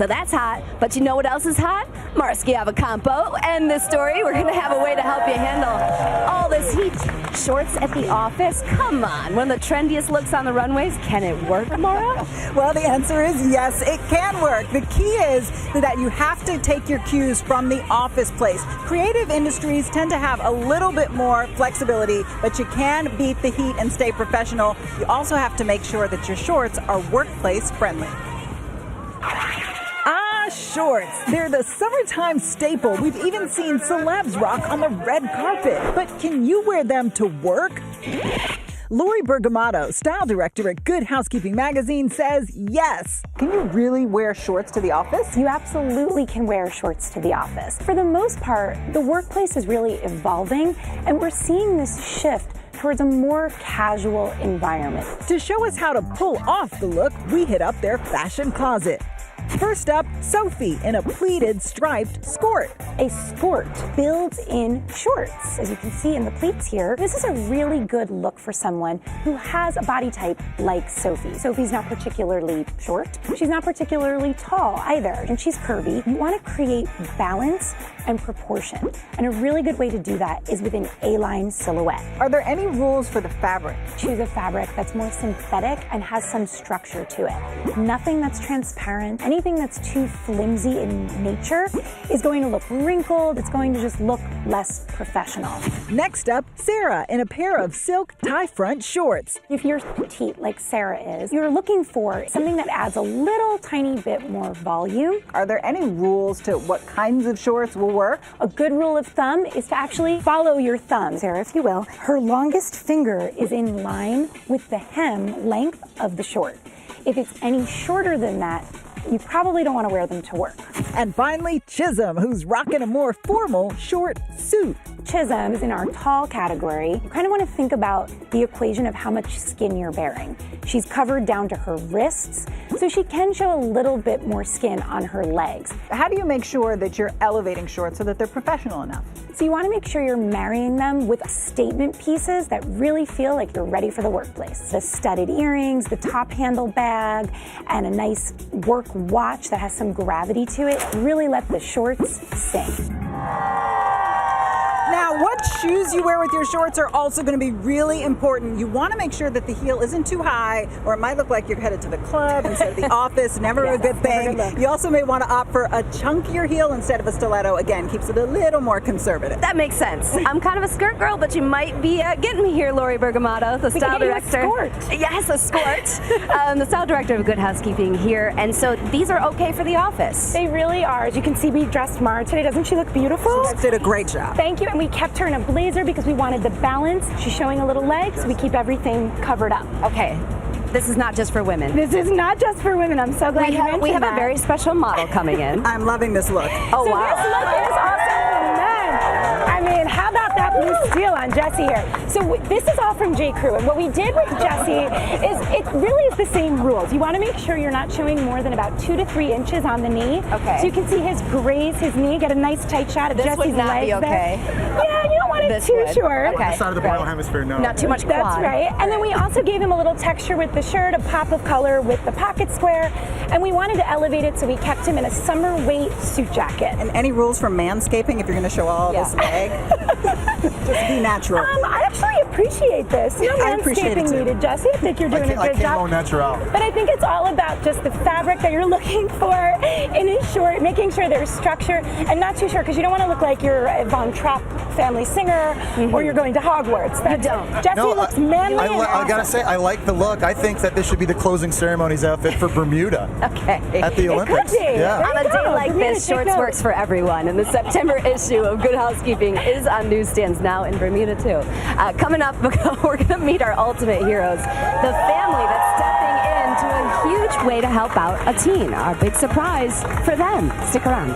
So that's hot, but you know what else is hot? Marschiavacampo. And this story, we're going to have a way to help you handle all this heat. Shorts at the office? Come on, one of the trendiest looks on the runways. Can it work, Maura? Well, the answer is yes, it can work. The key is that you have to take your cues from the office place. Creative industries tend to have a little bit more flexibility, but you can beat the heat and stay professional. You also have to make sure that your shorts are workplace friendly. Shorts. They're the summertime staple. We've even seen celebs rock on the red carpet. But can you wear them to work? Lori Bergamato, style director at Good Housekeeping magazine, says yes. Can you really wear shorts to the office? You absolutely can wear shorts to the office. For the most part, the workplace is really evolving, and we're seeing this shift towards a more casual environment. To show us how to pull off the look, we hit up their fashion closet. First up, Sophie in a pleated striped skort. A skort builds in shorts. As you can see in the pleats here, this is a really good look for someone who has a body type like Sophie. Sophie's not particularly short. She's not particularly tall either, and she's curvy. You want to create balance and proportion, and a really good way to do that is with an A-line silhouette. Are there any rules for the fabric? Choose a fabric that's more synthetic and has some structure to it. Nothing that's transparent. Anything that's too flimsy in nature is going to look wrinkled. It's going to just look less professional. Next up, Sarah in a pair of silk tie front shorts. If you're petite like Sarah is, you're looking for something that adds a little tiny bit more volume. Are there any rules to what kinds of shorts will work? A good rule of thumb is to actually follow your thumb, Sarah, if you will. Her longest finger is in line with the hem length of the short. If it's any shorter than that, you probably don't want to wear them to work. And finally, CHISOM, who's rocking a more formal short suit. CHISOM is in our tall category. You kind of want to think about the equation of how much skin you're bearing. She's covered down to her wrists, so she can show a little bit more skin on her legs. How do you make sure that you're elevating shorts so that they're professional enough? So you want to make sure you're marrying them with statement pieces that really feel like you're ready for the workplace. The studded earrings, the top handle bag, and a nice work watch that has some gravity to it really let the shorts sing. Now, what shoes you wear with your shorts are also going to be really important. You want to make sure that the heel isn't too high, or it might look like you're headed to the club instead of the office. Never a good thing. You also may want to opt for a chunkier heel instead of a stiletto. Again, keeps it a little more conservative. That makes sense. I'm kind of a skirt girl, but you might be getting me here, Lori Bergamato, the style director. Yes, a skort. The style director of Good Housekeeping here, and so these are okay for the office. They really are. As you can see, we dressed Mara today. Doesn't she look beautiful? She did a great job. Thank you. And we kept her in a blazer because we wanted the balance. She's showing a little leg, so we keep everything covered up. Okay. This is not just for women. This is not just for women. I'm so glad you mentioned that. We have a very special model coming in. I'm loving this look. Oh, so wow. This look is awesome for men. I mean, how about that blue steel on Jessie here? So this is all from J. Crew, and what we did with Jessie is it really is the same rules. You want to make sure you're not showing more than about 2 to 3 inches on the knee. Okay. So you can see his graze his knee, get a nice tight shot of Jessie's legs. This would not be okay. Yeah, you don't want it too short. Okay. On the side of the bridal hemisphere, no. Not too much quad. That's right. And then we also gave him a little texture with the shirt, a pop of color with the pocket square, and we wanted to elevate it, so we kept him in a summer weight suit jacket. And any rules for manscaping if you're going to show all this leg? Just be natural. I actually appreciate this. No manscaping needed, Jessie. I think you're doing a good job. Natural. But I think it's all about just the fabric that you're looking for in his short, making sure there's structure and not too short, because you don't want to look like you're a Von Trapp family singer or you're going to Hogwarts. You don't. Jessie looks manly. I gotta say, I like the look. I think that this should be the closing ceremonies outfit for Bermuda. Okay. At the Olympics. It could be. Yeah. On a day like this, shorts works for everyone, and the September issue of Good Housekeeping is on newsstands now in Bermuda too. Coming up, we're going to meet our ultimate heroes, the family that's stepping into a huge way to help out a teen. Our big surprise for them. Stick around.